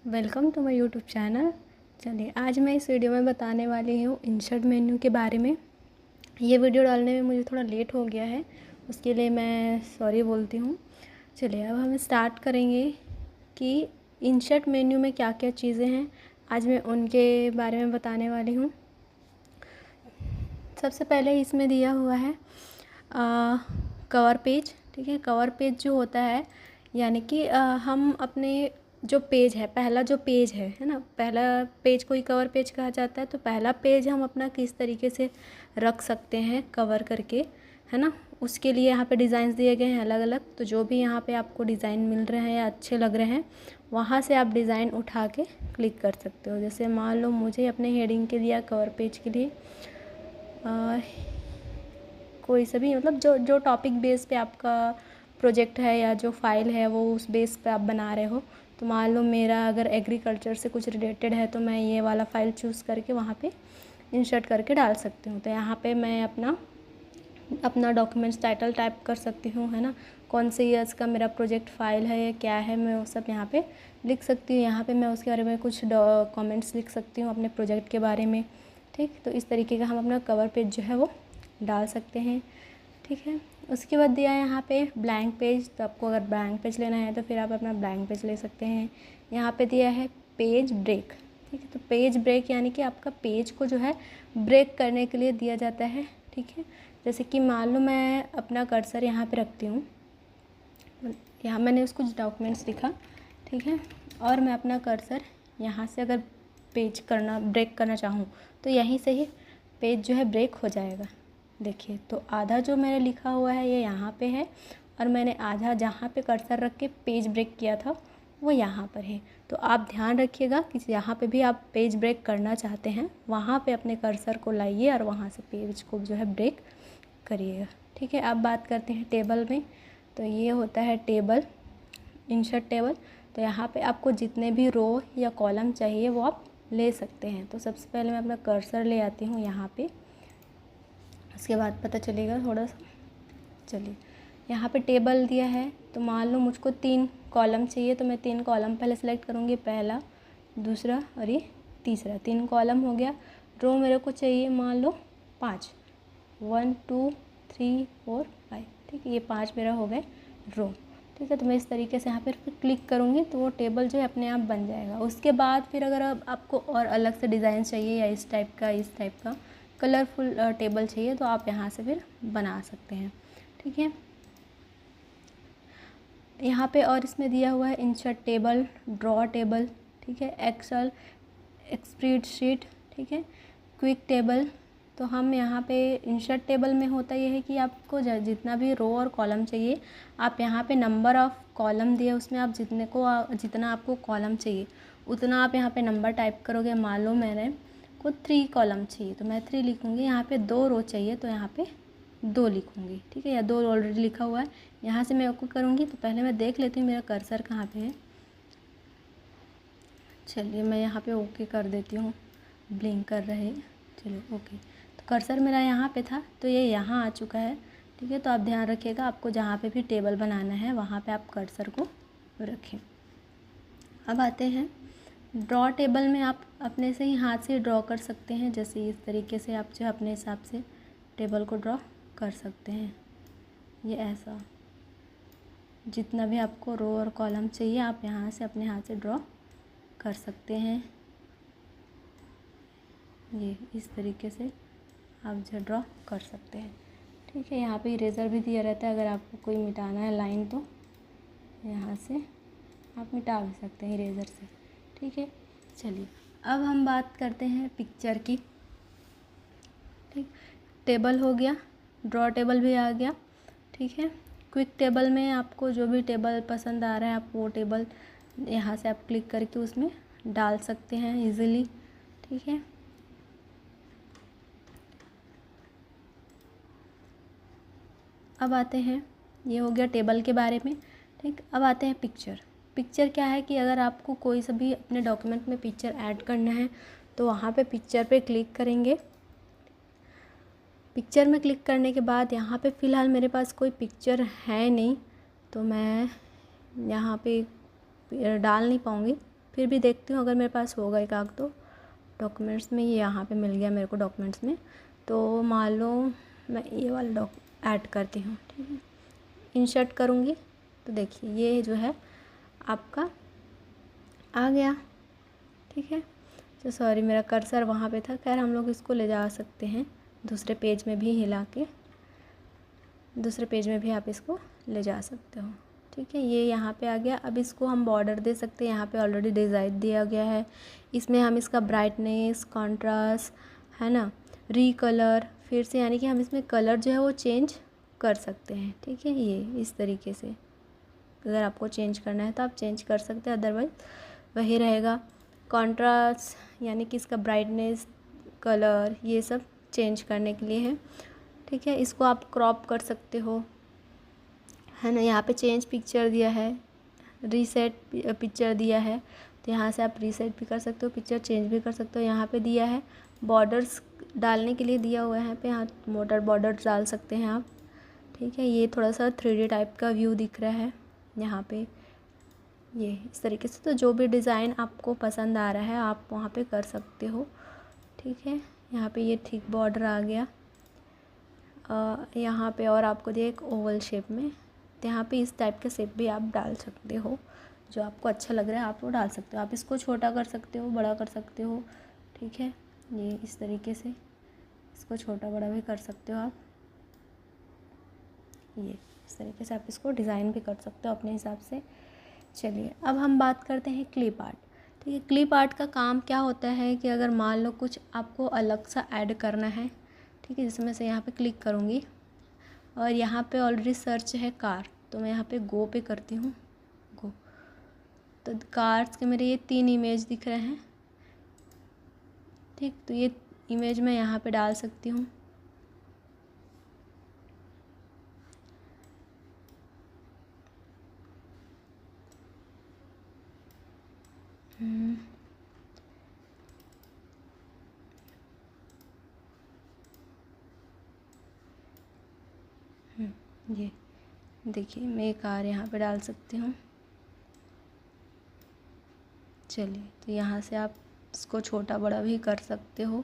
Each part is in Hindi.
Welcome to my YouTube channel. चलिए आज मैं इस वीडियो में बताने वाली हूँ इंसर्ट मेन्यू के बारे में। ये वीडियो डालने में मुझे थोड़ा लेट हो गया है, उसके लिए मैं सॉरी बोलती हूँ। चलिए अब हम स्टार्ट करेंगे कि इंसर्ट मेन्यू में क्या क्या चीज़ें हैं, आज मैं उनके बारे में बताने वाली हूँ। सबसे पहले इसमें दिया हुआ है कवर पेज। ठीक है, कवर पेज जो होता है यानी कि हम अपने जो पेज है, पहला जो पेज है ना, पहला पेज को ही कवर पेज कहा जाता है। तो पहला पेज हम अपना किस तरीके से रख सकते हैं कवर करके, है ना, उसके लिए यहाँ पे डिज़ाइंस दिए गए हैं अलग अलग। तो जो भी यहाँ पे आपको डिज़ाइन मिल रहे हैं या अच्छे लग रहे हैं, वहाँ से आप डिज़ाइन उठा के क्लिक कर सकते हो। जैसे मान लो मुझे अपने हेडिंग के लिए, कवर पेज के लिए कोई सा भी, मतलब जो जो टॉपिक बेस पे आपका प्रोजेक्ट है या जो फाइल है वो उस बेस पे आप बना रहे हो। तो मान लो मेरा अगर एग्रीकल्चर से कुछ रिलेटेड है तो मैं ये वाला फ़ाइल चूज़ करके वहाँ पे इंसर्ट करके डाल सकती हूँ। तो यहाँ पे मैं अपना डॉक्यूमेंट्स टाइटल टाइप कर सकती हूँ, है ना, कौन से ईयर्स का मेरा प्रोजेक्ट फाइल है, क्या है, मैं वो सब यहाँ पे लिख सकती हूँ। यहाँ पे मैं उसके बारे में कुछ कमेंट्स लिख सकती हूँ अपने प्रोजेक्ट के बारे में। ठीक, तो इस तरीके का हम अपना कवर पेज जो है वो डाल सकते हैं। ठीक है, उसके बाद दिया है यहाँ पे ब्लैंक पेज। तो आपको अगर ब्लैंक पेज लेना है तो फिर आप अपना ब्लैंक पेज ले सकते हैं। यहाँ पे दिया है पेज ब्रेक। ठीक है, तो पेज ब्रेक यानी कि आपका पेज को जो है ब्रेक करने के लिए दिया जाता है। ठीक है, जैसे कि मान लो मैं अपना कर्सर यहाँ पे रखती हूँ, यहाँ मैंने उसको डॉक्यूमेंट्स लिखा, ठीक है, और मैं अपना कर्सर यहाँ से अगर पेज ब्रेक करना चाहूँ तो यहीं से ही पेज जो है ब्रेक हो जाएगा। देखिए, तो आधा जो मैंने लिखा हुआ है ये यहाँ पे है, और मैंने आधा जहाँ पे कर्सर रख के पेज ब्रेक किया था वो यहाँ पर है। तो आप ध्यान रखिएगा कि जहाँ पे भी आप पेज ब्रेक करना चाहते हैं वहाँ पे अपने कर्सर को लाइए और वहाँ से पेज को जो है ब्रेक करिएगा। ठीक है, अब बात करते हैं टेबल में। तो ये होता है टेबल, इंसर्ट टेबल। तो यहाँ पे आपको जितने भी रो या कॉलम चाहिए वो आप ले सकते हैं। तो सबसे पहले मैं अपना कर्सर ले आती हूँ यहाँ पे, उसके बाद पता चलेगा थोड़ा सा। चलिए, यहाँ पे टेबल दिया है, तो मान लो मुझको 3 कॉलम चाहिए, तो मैं 3 कॉलम पहले सेलेक्ट करूँगी, पहला, दूसरा और ये तीसरा। 3 कॉलम हो गया। रो मेरे को चाहिए मान लो 5, 1 2 3 4 5। ठीक है, ये 5 मेरा हो गए रो। ठीक है, तो मैं इस तरीके से यहाँ पर क्लिक करूँगी तो वो टेबल जो है अपने आप बन जाएगा। उसके बाद फिर अगर आपको और अलग से डिज़ाइन चाहिए या इस टाइप का कलरफुल टेबल चाहिए तो आप यहाँ से फिर बना सकते हैं। ठीक है, यहाँ पे और इसमें दिया हुआ है इंसर्ट टेबल, ड्रॉ टेबल, ठीक है, एक्सेल स्प्रेडशीट, ठीक है, क्विक टेबल। तो हम यहाँ पे इंसर्ट टेबल में होता ये है कि आपको जितना भी रो और कॉलम चाहिए, आप यहाँ पे नंबर ऑफ़ कॉलम दिए, उसमें आप जितना आपको कॉलम चाहिए उतना आप यहाँ पे नंबर टाइप करोगे। मान लो मैंने को 3 कॉलम चाहिए तो मैं 3 लिखूँगी। यहाँ पे 2 रो चाहिए तो यहाँ पे 2 लिखूँगी। ठीक है, या 2 ऑलरेडी लिखा हुआ है, यहाँ से मैं ओके करूँगी। तो पहले मैं देख लेती हूँ मेरा कर्सर कहाँ पे है। चलिए, मैं यहाँ पे ओके कर देती हूँ, ब्लिंक कर रहे। चलिए ओके, तो कर्सर मेरा यहाँ पे था तो ये यहाँ आ चुका है। ठीक है, तो आप ध्यान रखिएगा, आपको जहाँ पे भी टेबल बनाना है वहाँ पे आप कर्सर को रखें। अब आते हैं ड्रॉ टेबल में। आप अपने से ही हाथ से ड्रॉ कर सकते हैं, जैसे इस तरीके से आप जो अपने हिसाब से टेबल को ड्रॉ कर सकते हैं। ये ऐसा जितना भी आपको रो और कॉलम चाहिए आप यहाँ से अपने हाथ से ड्रॉ कर सकते हैं। ये इस तरीके से आप जो ड्रॉ कर सकते हैं। ठीक है, यहाँ पे इरेज़र भी दिया रहता है, अगर आपको कोई मिटाना है लाइन तो यहाँ से आप मिटा भी सकते हैं इरेज़र से। ठीक है, चलिए अब हम बात करते हैं पिक्चर की। ठीक, टेबल हो गया, ड्रॉ टेबल भी आ गया। ठीक है, क्विक टेबल में आपको जो भी टेबल पसंद आ रहा है आप वो टेबल यहाँ से आप क्लिक करके उसमें डाल सकते हैं इजीली। ठीक है, अब आते हैं, ये हो गया टेबल के बारे में। ठीक, अब आते हैं पिक्चर। पिक्चर क्या है कि अगर आपको कोई सा भी अपने डॉक्यूमेंट में पिक्चर ऐड करना है तो वहाँ पे पिक्चर पे क्लिक करेंगे। पिक्चर में क्लिक करने के बाद यहाँ पे फ़िलहाल मेरे पास कोई पिक्चर है नहीं, तो मैं यहाँ पे डाल नहीं पाऊँगी फिर भी देखती हूँ अगर मेरे पास होगा एक आध तो डॉक्यूमेंट्स में। ये यहाँ पे मिल गया मेरे को डॉक्यूमेंट्स में, तो मान लो मैं ये वाला ऐड करती हूँ, ठीक है। इंसर्ट करूँगी तो देखिए ये जो है आपका आ गया, ठीक है। तो सॉरी मेरा कर्सर वहाँ पे था। खैर हम लोग इसको ले जा सकते हैं दूसरे पेज में भी, हिला के दूसरे पेज में भी आप इसको ले जा सकते हो, ठीक है। ये यहाँ पे आ गया। अब इसको हम बॉर्डर दे सकते हैं। यहाँ पे ऑलरेडी डिज़ाइन दिया गया है। इसमें हम इसका ब्राइटनेस, कॉन्ट्रास्ट, है ना, रीकलर, फिर से यानी कि हम इसमें कलर जो है वो चेंज कर सकते हैं, ठीक है। ये इस तरीके से अगर आपको चेंज करना है तो आप चेंज कर सकते हैं, अदरवाइज़ वही रहेगा। कॉन्ट्रास्ट यानी कि इसका ब्राइटनेस, कलर, ये सब चेंज करने के लिए है, ठीक है। इसको आप क्रॉप कर सकते हो, है ना। यहाँ पे चेंज पिक्चर दिया है, रीसेट पिक्चर दिया है, तो यहाँ से आप रीसेट भी कर सकते हो, पिक्चर चेंज भी कर सकते हो। यहाँ पे दिया है बॉर्डर्स डालने के लिए दिया हुआ है, यहाँ पे यहाँ मोटर बॉर्डर डाल सकते हैं आप, ठीक है। ये थोड़ा सा 3D टाइप का व्यू दिख रहा है यहाँ पे, ये इस तरीके से। तो जो भी डिज़ाइन आपको पसंद आ रहा है आप वहाँ पे कर सकते हो, ठीक है। यहाँ पे ये थिक बॉर्डर आ गया। यहाँ पे और आपको दिया एक ओवल शेप में, तो यहाँ पे इस टाइप का शेप भी आप डाल सकते हो, जो आपको अच्छा लग रहा है आप वो डाल सकते हो। आप इसको छोटा कर सकते हो, बड़ा कर सकते हो, ठीक है। ये इस तरीके से इसको छोटा बड़ा भी कर सकते हो आप, ये इस तरीके से आप इसको डिज़ाइन भी कर सकते हो अपने हिसाब से। चलिए अब हम बात करते हैं क्लिप आर्ट, ठीक है। क्लिप आर्ट का काम क्या होता है कि अगर मान लो कुछ आपको अलग सा ऐड करना है, ठीक है। जिसमें से यहाँ पे क्लिक करूँगी और यहाँ पे ऑलरेडी सर्च है कार, तो मैं यहाँ पे गो पे करती हूँ, गो। तो कार्स के मेरे ये 3 इमेज दिख रहे हैं, ठीक। तो ये इमेज मैं यहाँ पे डाल सकती हूँ, ये देखिए मैं कार यहाँ पे डाल सकती हूँ। चलिए तो यहाँ से आप इसको छोटा बड़ा भी कर सकते हो,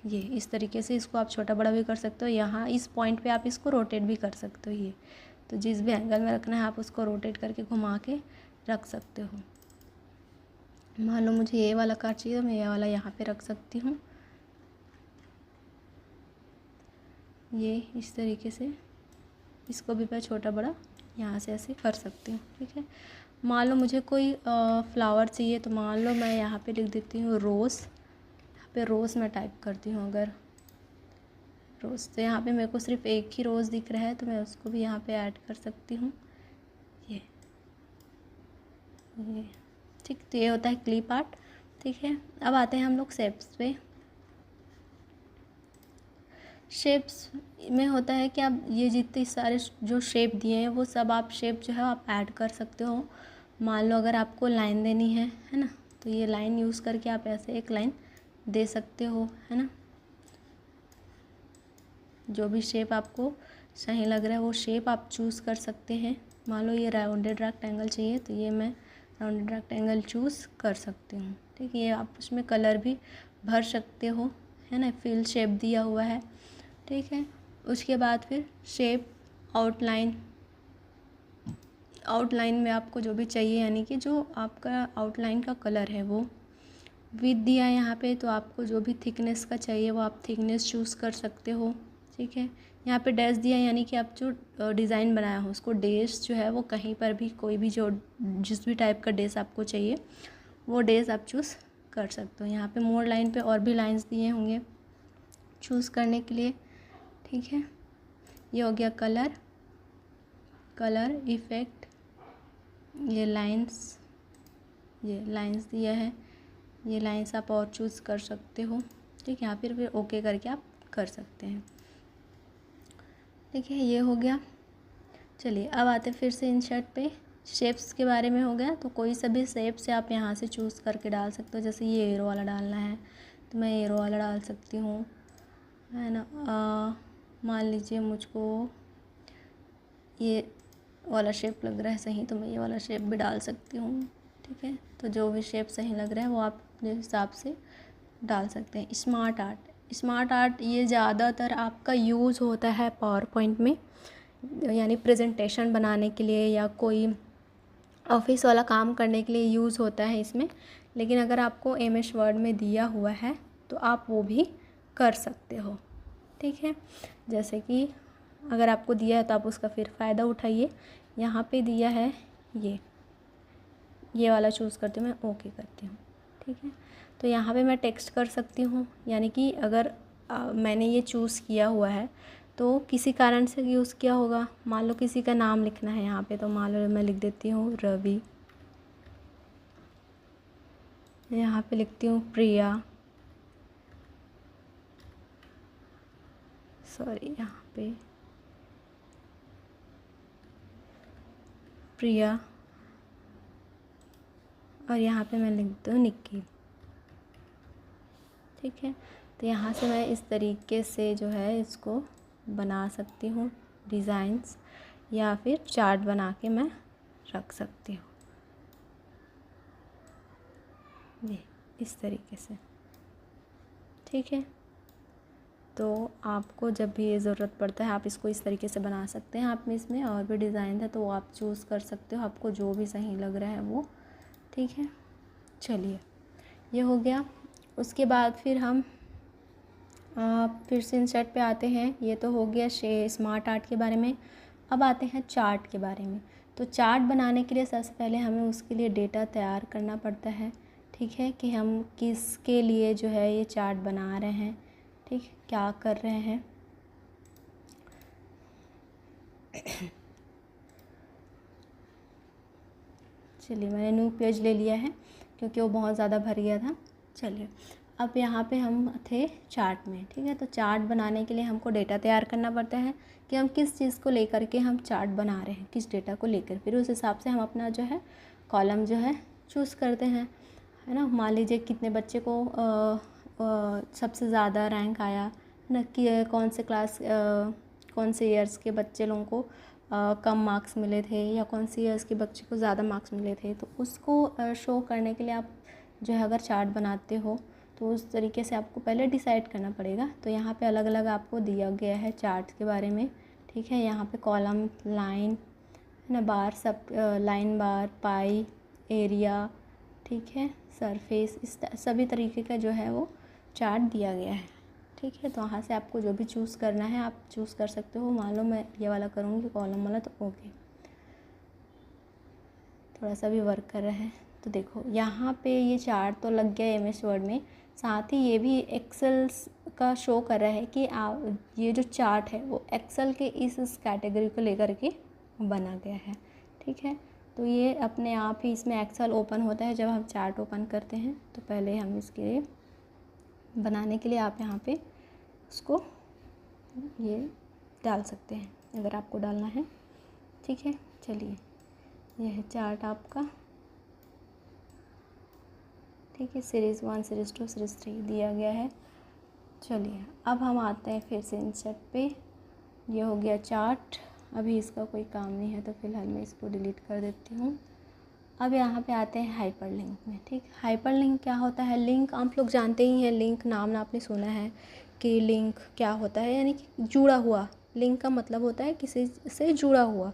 ये इस तरीके से इसको आप छोटा बड़ा भी कर सकते हो। यहाँ इस पॉइंट पे आप इसको रोटेट भी कर सकते हो, ये तो जिस भी एंगल में रखना है आप उसको रोटेट करके घुमा के रख सकते हो। मान लो मुझे ये वाला कार चाहिए तो मैं ये वाला यहाँ पे रख सकती हूँ, ये इस तरीके से इसको भी मैं छोटा बड़ा यहाँ से ऐसे कर सकती हूँ, ठीक है। मान लो मुझे कोई फ्लावर चाहिए तो मान लो मैं यहाँ पे लिख देती हूँ रोज़, यहाँ पे रोज़ मैं टाइप करती हूँ अगर रोज़, तो यहाँ पे मेरे को सिर्फ एक ही रोज़ दिख रहा है तो मैं उसको भी यहाँ पे ऐड कर सकती हूँ, ये ठीक। तो ये होता है क्लिप आर्ट, ठीक है। अब आते हैं हम लोग शेप्स पे। शेप्स में होता है कि आप ये जितने सारे जो शेप दिए हैं वो सब आप शेप जो है आप ऐड कर सकते हो। मान लो अगर आपको लाइन देनी है ना, तो ये लाइन यूज़ करके आप ऐसे एक लाइन दे सकते हो, है ना। जो भी शेप आपको सही लग रहा है वो शेप आप चूज़ कर सकते हैं। मान लो ये राउंडेड रेक्टेंगल चाहिए तो ये मैं राउंडेड रेक्टेंगल चूज़ कर सकती हूँ, ठीक है। ये आप उसमें कलर भी भर सकते हो, है ना, फिल शेप दिया हुआ है, ठीक है। उसके बाद फिर शेप, आउटलाइन में आपको जो भी चाहिए यानी कि जो आपका आउटलाइन का कलर है वो विथ दिया है यहाँ पे, तो आपको जो भी थिकनेस का चाहिए वो आप थिकनेस चूज़ कर सकते हो, ठीक है। यहाँ पे डैश दिया है यानी कि आप जो डिज़ाइन बनाया हो उसको डैश जो है वो कहीं पर भी कोई भी जो जिस भी टाइप का डैश आपको चाहिए वो डैश आप चूज़ कर सकते हो। यहाँ पे मोर लाइन पे और भी लाइंस दिए होंगे चूज़ करने के लिए, ठीक है। ये हो गया कलर इफ़ेक्ट, ये लाइंस दिया है, ये लाइंस आप और चूज़ कर सकते हो, ठीक है। यहाँ फिर ओके करके आप कर सकते हैं, ठीक है। ये हो गया। चलिए अब आते फिर से इंसर्ट पे। शेप्स के बारे में हो गया, तो कोई सा भी शेप से आप यहाँ से चूज़ करके डाल सकते हो। जैसे ये एरो वाला डालना है तो मैं एरो वाला डाल सकती हूँ, है ना। मान लीजिए मुझको ये वाला शेप लग रहा है सही तो मैं ये वाला शेप भी डाल सकती हूँ। ठीक है, तो जो भी शेप सही लग रहा है वो आप अपने हिसाब से डाल सकते हैं। स्मार्ट आर्ट ये ज़्यादातर आपका यूज़ होता है पावर पॉइंट में, यानी प्रेजेंटेशन बनाने के लिए या कोई ऑफिस वाला काम करने के लिए यूज़ होता है इसमें। लेकिन अगर आपको MS वर्ड में दिया हुआ है तो आप वो भी कर सकते हो। ठीक है, जैसे कि अगर आपको दिया है तो आप उसका फिर फ़ायदा उठाइए। यहाँ पे दिया है ये वाला चूज़ करती हूँ मैं, ओके करती हूँ। ठीक है, तो यहाँ पे मैं टेक्स्ट कर सकती हूँ, यानी कि अगर मैंने ये चूज़ किया हुआ है तो किसी कारण से यूज़ किया होगा। मान लो किसी का नाम लिखना है यहाँ पे, तो मान लो मैं लिख देती हूँ रवि, यहाँ पे लिखती हूँ प्रिया, सॉरी यहाँ पे प्रिया, और यहाँ पे मैं लिख दूँ निक्की। ठीक है, तो यहाँ से मैं इस तरीके से जो है इसको बना सकती हूँ डिज़ाइंस, या फिर चार्ट बना के मैं रख सकती हूँ ये इस तरीके से। ठीक है, तो आपको जब भी ये ज़रूरत पड़ता है आप इसको इस तरीके से बना सकते हैं। आप में इसमें और भी डिज़ाइन है तो वो आप चूज़ कर सकते हो, आपको जो भी सही लग रहा है वो। ठीक है, चलिए ये हो गया। उसके बाद फिर हम फिर से इंसर्ट पे आते हैं। ये तो हो गया स्मार्ट आर्ट के बारे में। अब आते हैं चार्ट के बारे में। तो चार्ट बनाने के लिए सबसे पहले हमें उसके लिए डेटा तैयार करना पड़ता है। ठीक है, कि हम किसके लिए जो है ये चार्ट बना रहे हैं, ठीक, क्या कर रहे हैं। चलिए मैंने न्यू पेज ले लिया है क्योंकि वो बहुत ज़्यादा भर गया था। चलिए अब यहाँ पे हम थे चार्ट में। ठीक है, तो चार्ट बनाने के लिए हमको डेटा तैयार करना पड़ता है कि हम किस चीज़ को लेकर के हम चार्ट बना रहे हैं, किस डेटा को लेकर। फिर उस हिसाब से हम अपना जो है कॉलम जो है चूज़ करते हैं, है ना। मान लीजिए कितने बच्चे को सबसे ज़्यादा रैंक आया, है ना, कि कौन से क्लास कौन से ईयर्स के बच्चे लोगों को कम मार्क्स मिले थे, या कौन सी ईयर्स के बच्चे को ज़्यादा मार्क्स मिले थे। तो उसको शो करने के लिए आप जो है अगर चार्ट बनाते हो तो उस तरीके से आपको पहले डिसाइड करना पड़ेगा। तो यहाँ पे अलग अलग आपको दिया गया है चार्ट के बारे में। ठीक है, यहाँ पे कॉलम, लाइन, है ना, बार, सब लाइन बार, पाई, एरिया, ठीक है, सरफेस, इस सभी तरीके का जो है वो चार्ट दिया गया है। ठीक है, तो वहाँ से आपको जो भी चूज़ करना है आप चूज़ कर सकते हो। मान लो मैं ये वाला करूँगी कॉलम वाला, तो ओके, थोड़ा सा भी वर्क कर रहा है। तो देखो यहाँ पे ये चार्ट तो लग गया MS वर्ड में, साथ ही ये भी एक्सेल का शो कर रहा है कि ये जो चार्ट है वो एक्सेल के इस कैटेगरी को लेकर के बना गया है। ठीक है, तो ये अपने आप ही इसमें एक्सेल ओपन होता है जब हम चार्ट ओपन करते हैं। तो पहले हम इसके लिए बनाने के लिए आप यहाँ पे उसको ये डाल सकते हैं अगर आपको डालना है। ठीक है, चलिए यह है चार्ट आपका। ठीक है, सीरीज़ 1, सीरीज़ 2, सीरीज़ 3 दिया गया है। चलिए अब हम आते हैं फिर से इंसर्ट पे। ये हो गया चार्ट, अभी इसका कोई काम नहीं है तो फिलहाल मैं इसको डिलीट कर देती हूँ। अब यहाँ पे आते हैं हाइपरलिंक में। ठीक, हाइपरलिंक क्या होता है? लिंक आप लोग जानते ही हैं, लिंक नाम आपने सुना है कि लिंक क्या होता है, यानी कि जुड़ा हुआ। लिंक का मतलब होता है किसी से जुड़ा हुआ।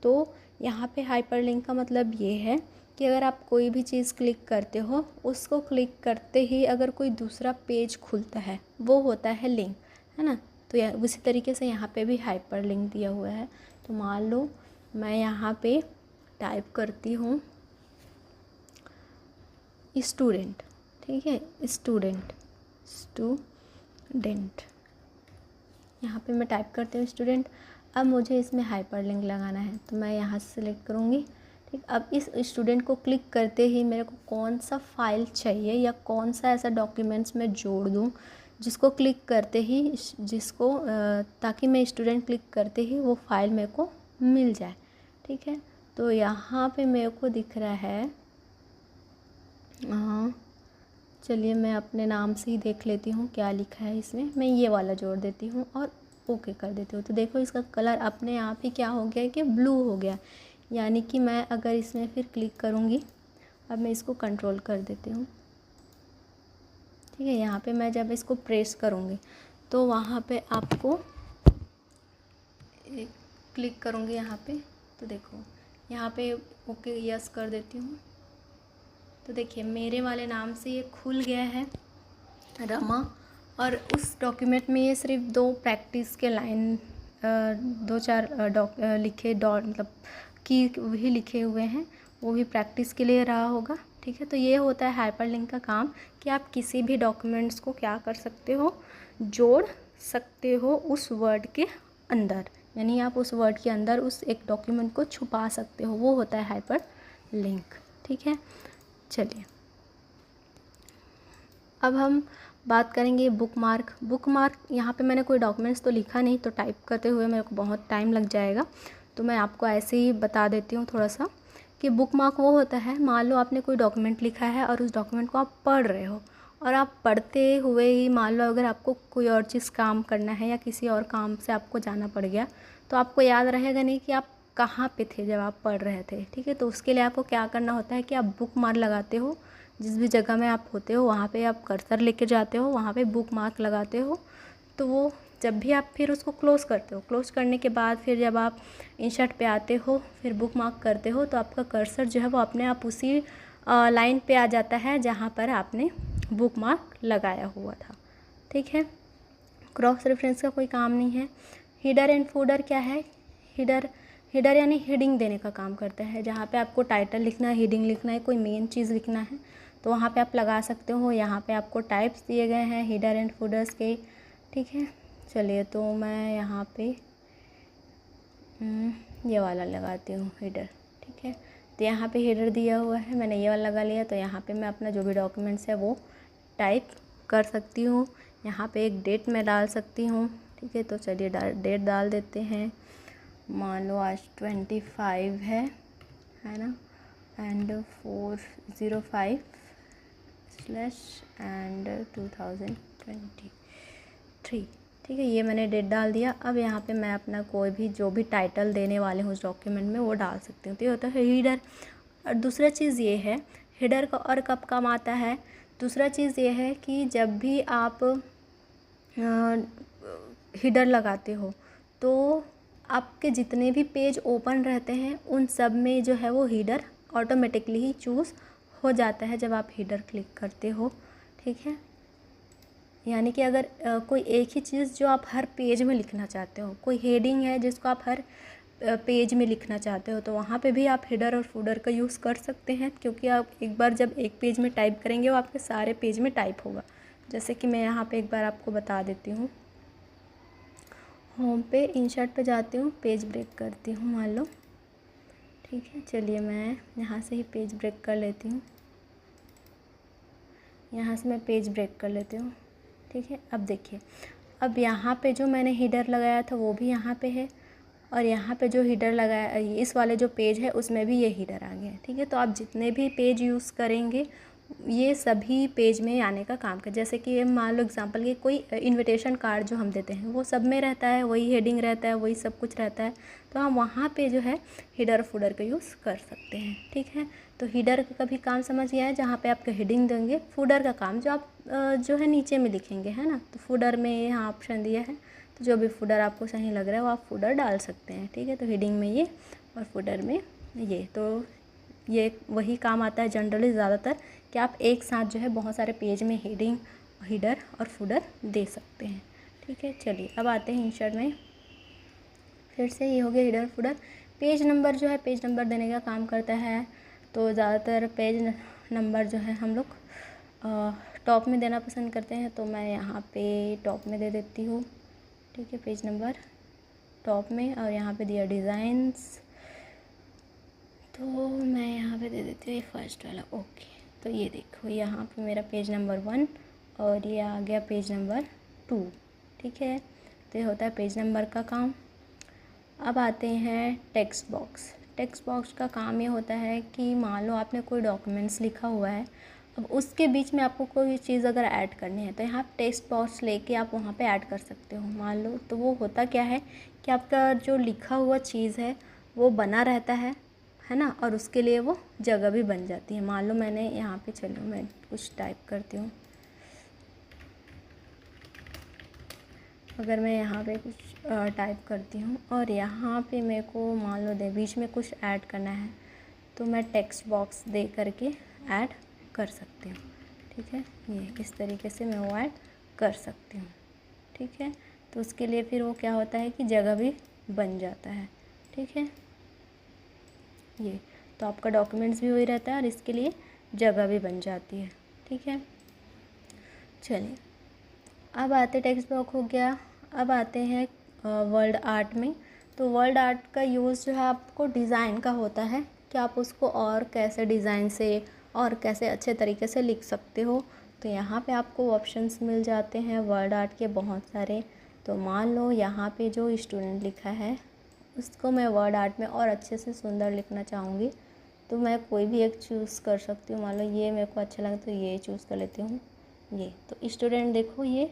तो यहाँ पे हाइपरलिंक का मतलब ये है कि अगर आप कोई भी चीज़ क्लिक करते हो, उसको क्लिक करते ही अगर कोई दूसरा पेज खुलता है वो होता है लिंक, है ना। तो उसी तरीके से यहाँ पे भी हाइपरलिंक दिया हुआ है। तो मान लो मैं यहाँ पे टाइप करती हूँ स्टूडेंट। ठीक है, स्टूडेंट, यहाँ पे मैं टाइप करती हूँ स्टूडेंट। अब मुझे इसमें हाइपरलिंक लगाना है तो मैं यहाँ से सिलेक्ट करूँगी। ठीक, अब इस स्टूडेंट को क्लिक करते ही मेरे को कौन सा फ़ाइल चाहिए या कौन सा ऐसा डॉक्यूमेंट्स मैं जोड़ दूँ जिसको क्लिक करते ही ताकि मैं स्टूडेंट क्लिक करते ही वो फ़ाइल मेरे को मिल जाए। ठीक है, तो यहाँ पे मेरे को दिख रहा है, हाँ चलिए मैं अपने नाम से ही देख लेती हूँ क्या लिखा है इसमें। मैं ये वाला जोड़ देती हूँ और ओके कर देती हूँ। तो देखो इसका कलर अपने आप ही क्या हो गया कि ब्लू हो गया। यानी कि मैं अगर इसमें फिर क्लिक करूँगी, अब मैं इसको कंट्रोल कर देती हूँ, ठीक है। यहाँ पे मैं जब इसको प्रेस करूँगी तो वहाँ पे आपको क्लिक करूँगी यहाँ पे, तो देखो यहाँ पे ओके यस कर देती हूँ। तो देखिए मेरे वाले नाम से ये खुल गया है रमा, और उस डॉक्यूमेंट में ये सिर्फ 2 प्रैक्टिस के लाइन 2-4 लिखे डॉट मतलब की भी लिखे हुए हैं, वो भी प्रैक्टिस के लिए रहा होगा, ठीक है। तो ये होता है हाइपरलिंक का काम कि आप किसी भी डॉक्यूमेंट्स को क्या कर सकते हो, जोड़ सकते हो उस वर्ड के अंदर, यानी आप उस वर्ड के अंदर उस एक डॉक्यूमेंट को छुपा सकते हो, वो होता है हाइपर लिंक, ठीक है। चलिए अब हम बात करेंगे बुकमार्क। यहाँ पे मैंने कोई डॉक्यूमेंट्स तो लिखा नहीं, तो टाइप करते हुए मेरे को बहुत टाइम लग जाएगा, तो मैं आपको ऐसे ही बता देती हूँ थोड़ा सा कि बुकमार्क वो होता है, मान लो आपने कोई डॉक्यूमेंट लिखा है और उस डॉक्यूमेंट को आप पढ़ रहे हो, और आप पढ़ते हुए ही मान लो अगर आपको कोई और चीज़ काम करना है या किसी और काम से आपको जाना पड़ गया, तो आपको याद रहेगा नहीं कि आप कहाँ पे थे जब आप पढ़ रहे थे, ठीक है। तो उसके लिए आपको क्या करना होता है कि आप बुकमार्क लगाते हो, जिस भी जगह में आप होते हो वहाँ पे आप कर्सर लेके जाते हो, वहाँ पे बुकमार्क लगाते हो, तो वो जब भी आप फिर उसको क्लोज़ करते हो, क्लोज़ करने के बाद फिर जब आप इंसर्ट पे आते हो, फिर बुकमार्क करते हो, तो आपका कर्सर जो है वो अपने आप उसी लाइन पे आ जाता है जहाँ पर आपने बुकमार्क लगाया हुआ था, ठीक है। क्रॉस रेफरेंस का कोई काम नहीं है। हिडर एंड फूडर क्या है, हिडर यानी हेडिंग देने का काम करता है, जहाँ पे आपको टाइटल लिखना है, हेडिंग लिखना है, कोई मेन चीज़ लिखना है, तो वहाँ पे आप लगा सकते हो। यहाँ पे आपको टाइप्स दिए गए हैं हिडर एंड फूडर्स के, ठीक है। चलिए तो मैं यहाँ पे ये वाला लगाती हूँ हिडर, ठीक है। तो यहाँ पे हिडर दिया हुआ है, मैंने ये वाला लगा लिया, तो यहाँ पे मैं अपना जो भी डॉक्यूमेंट्स है वो टाइप कर सकती हूँ। यहाँ पे एक डेट मैं डाल सकती हूँ, ठीक है। तो चलिए डेट डाल देते हैं, मान लो आज 25 है ना, एंड 405 स्लैश एंड 2023, ठीक है। ये मैंने डेट डाल दिया। अब यहाँ पे मैं अपना कोई भी जो भी टाइटल देने वाले हूँ उस डॉक्यूमेंट में वो डाल सकती हूँ, तो ये होता है हिडर। और दूसरा चीज़ ये है हिडर का और कब काम आता है, दूसरा चीज़ ये है कि जब भी आप हिडर लगाते हो तो आपके जितने भी पेज ओपन रहते हैं उन सब में जो है वो हिडर ऑटोमेटिकली ही चूज़ हो जाता है जब आप हिडर क्लिक करते हो, ठीक है। यानी कि अगर कोई एक ही चीज़ जो आप हर पेज में लिखना चाहते हो, कोई हेडिंग है जिसको आप हर पेज में लिखना चाहते हो, तो वहाँ पे भी आप हिडर और फूडर का यूज़ कर सकते हैं, क्योंकि आप एक बार जब एक पेज में टाइप करेंगे वो आपके सारे पेज में टाइप होगा। जैसे कि मैं यहाँ पे एक बार आपको बता देती हूँ, होम पे इंसर्ट पे जाती हूँ, पेज ब्रेक करती हूँ मान लो, ठीक है। चलिए मैं यहाँ से ही पेज ब्रेक कर लेती हूँ, यहाँ से मैं पेज ब्रेक कर लेती हूँ, ठीक है। अब देखिए, अब यहाँ पे जो मैंने हिडर लगाया था वो भी यहाँ पे है, और यहाँ पे जो हिडर लगाया इस वाले जो पेज है उसमें भी ये हिडर आ गया, ठीक है। तो आप जितने भी पेज यूज़ करेंगे ये सभी पेज में आने का काम कर, जैसे कि मान लो एग्जांपल कि कोई इनविटेशन कार्ड जो हम देते हैं वो सब में रहता है, वही हेडिंग रहता है, वही सब कुछ रहता है, तो हम वहाँ पे जो है हिडर फूडर का यूज़ कर सकते हैं, ठीक है। तो हिडर का भी काम समझ गया है, जहाँ पे आपका हेडिंग देंगे। फूडर का काम जो आप जो है नीचे में लिखेंगे, है ना, तो फूडर में यहाँ ऑप्शन दिया है, तो जो भी फूडर आपको सही लग रहा है वो आप फूडर डाल सकते हैं, ठीक है। तो हेडिंग में ये और फूडर में ये, तो ये वही काम आता है जनरली ज़्यादातर कि आप एक साथ जो है बहुत सारे पेज में हेडिंग, हिडर और फूडर दे सकते हैं, ठीक है। चलिए अब आते हैं इंसर्ट में, फिर से ये हो गया हिडर फूडर। पेज नंबर जो है पेज नंबर देने का काम करता है, तो ज़्यादातर पेज नंबर जो है हम लोग टॉप में देना पसंद करते हैं, तो मैं यहाँ पे टॉप में दे देती हूँ, ठीक है। पेज नंबर टॉप में, और यहाँ पे दिया डिज़ाइंस, तो मैं यहाँ पे दे देती हूँ फर्स्ट वाला, ओके। तो ये देखो यहाँ पे मेरा पेज नंबर 1 और ये आ गया पेज नंबर 2, ठीक है। तो ये होता है पेज नंबर का काम। अब आते हैं टेक्स्ट बॉक्स। टेक्स्ट बॉक्स का काम ये होता है कि मान लो आपने कोई डॉक्यूमेंट्स लिखा हुआ है अब उसके बीच में आपको कोई चीज़ अगर ऐड करनी है तो यहाँ टेक्स्ट बॉक्स लेके आप वहाँ पे ऐड कर सकते हो। मान लो तो वो होता क्या है कि आपका जो लिखा हुआ चीज़ है वो बना रहता है ना, और उसके लिए वो जगह भी बन जाती है। मान लो मैंने यहाँ पे, चलो मैं कुछ टाइप करती हूँ। अगर मैं यहाँ पे कुछ टाइप करती हूँ और यहाँ पे मेरे को मान लो बीच में कुछ ऐड करना है तो मैं टेक्स्ट बॉक्स दे करके ऐड कर सकती हूँ। ठीक है, ये इस तरीके से मैं वो ऐड कर सकती हूँ। ठीक है, तो उसके लिए फिर वो क्या होता है कि जगह भी बन जाता है। ठीक है, ये तो आपका डॉक्यूमेंट्स भी वही रहता है और इसके लिए जगह भी बन जाती है। ठीक है, चलिए अब आते, टेक्स्ट बॉक्स हो गया। अब आते हैं वर्ड आर्ट में। तो वर्ड आर्ट का यूज़ जो है आपको डिज़ाइन का होता है कि आप उसको और कैसे डिज़ाइन से और कैसे अच्छे तरीके से लिख सकते हो। तो यहाँ पे आपको ऑप्शंस मिल जाते हैं वर्ड आर्ट के बहुत सारे। तो मान लो यहाँ पे जो स्टूडेंट लिखा है उसको मैं वर्ड आर्ट में और अच्छे से सुंदर लिखना चाहूँगी तो मैं कोई भी एक चूज़ कर सकती हूँ। मान लो ये मेरे को अच्छा लगा तो ये चूज़ कर लेती हूँ। ये तो स्टूडेंट देखो ये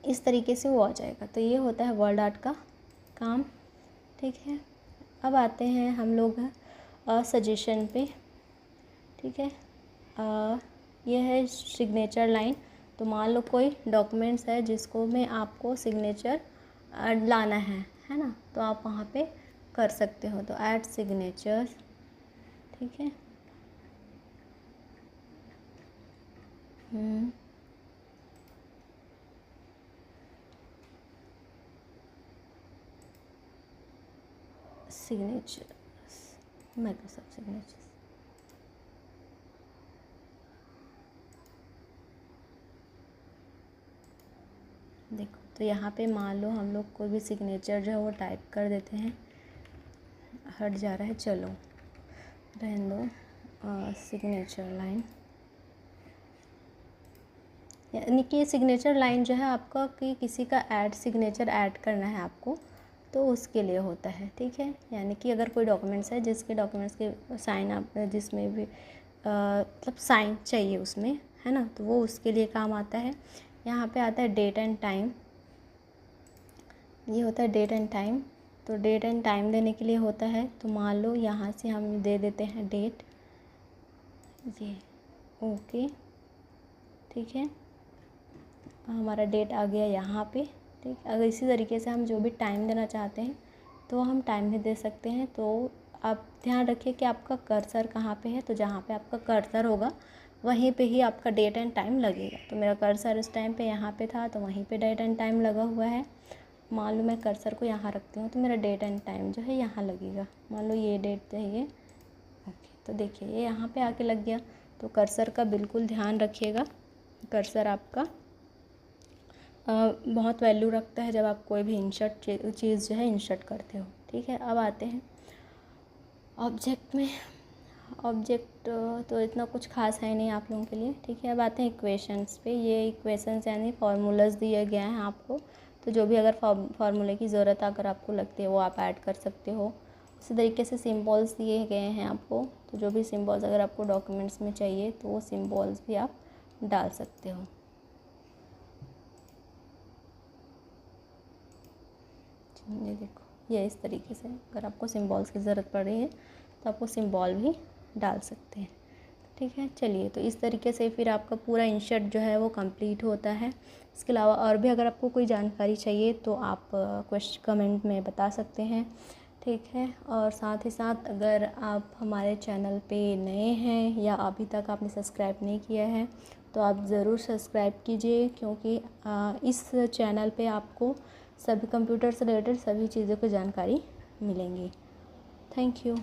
इस तरीके से वो आ जाएगा। तो ये होता है वर्ड आर्ट का काम। ठीक है, अब आते हैं हम लोग सजेशन पे। ठीक है, ये है सिग्नेचर लाइन। तो मान लो कोई डॉक्यूमेंट्स है जिसको में आपको सिग्नेचर लाना है ना, तो आप वहाँ पे कर सकते हो। तो ऐड सिग्नेचर। ठीक है, सिग्नेचर माइक्रोसॉफ्ट सिग्नेचर। देखो तो यहाँ पे मान लो हम लोग कोई भी सिग्नेचर जो है वो टाइप कर देते हैं। हट जा रहा है, चलो रहने दो। सिग्नेचर लाइन, यानी कि सिग्नेचर लाइन जो है आपका कि किसी का सिग्नेचर ऐड करना है आपको तो उसके लिए होता है। ठीक है, यानी कि अगर कोई डॉक्यूमेंट्स है जिसके डॉक्यूमेंट्स के साइन आप जिसमें भी मतलब साइन चाहिए उसमें, है ना, तो वो उसके लिए काम आता है। यहाँ पे आता है डेट एंड टाइम। ये होता है डेट एंड टाइम। तो डेट एंड टाइम देने के लिए होता है। तो मान लो यहाँ से हम दे देते हैं डेट, ये ओके। ठीक है, हमारा डेट आ गया यहाँ पे। ठीक, अगर इसी तरीके से हम जो भी टाइम देना चाहते हैं तो हम टाइम भी दे सकते हैं। तो आप ध्यान रखिए कि आपका कर्सर कहाँ पे है। तो जहाँ पे आपका कर्सर होगा वहीं पे ही आपका डेट एंड टाइम लगेगा। तो मेरा कर्सर इस टाइम पे यहाँ पे था तो वहीं पे डेट एंड टाइम लगा हुआ है। मान लो मैं कर्सर को यहाँ रखती हूँ तो मेरा डेट एंड टाइम जो है यहाँ लगेगा। मान लो ये डेट है ये, ओके। तो देखिए ये यहाँ पे आके लग गया। तो कर्सर का बिल्कुल ध्यान रखिएगा। कर्सर आपका बहुत वैल्यू रखता है जब आप कोई भी इंसर्ट चीज़ जो है इंसर्ट करते हो। ठीक है, अब आते हैं ऑब्जेक्ट में। ऑब्जेक्ट तो इतना कुछ खास है नहीं आप लोगों के लिए। ठीक है, अब आते हैं इक्वेशंस पे। ये इक्वेशंस यानी फार्मूलाज दिए गए हैं आपको। तो जो भी अगर फार्मूले की ज़रूरत अगर आपको लगती है वो आप ऐड कर सकते हो। इसी तरीके से सिम्बॉल्स दिए गए हैं आपको। तो जो भी सिम्बॉल्स अगर आपको डॉक्यूमेंट्स में चाहिए तो वो सिम्बॉल्स भी आप डाल सकते हो। ये देखो ये इस तरीके से अगर आपको सिम्बॉल्स की ज़रूरत पड़ रही है तो आप वो सिम्बॉल भी डाल सकते हैं। ठीक है, चलिए तो इस तरीके से फिर आपका पूरा इंसर्ट जो है वो कंप्लीट होता है। इसके अलावा और भी अगर आपको कोई जानकारी चाहिए तो आप कमेंट में बता सकते हैं। ठीक है, और साथ ही साथ अगर आप हमारे चैनल पे नए हैं या अभी तक आपने सब्सक्राइब नहीं किया है तो आप ज़रूर सब्सक्राइब कीजिए, क्योंकि इस चैनल पे आपको सभी कंप्यूटर से रिलेटेड सभी चीज़ों की जानकारी मिलेंगी। Thank you.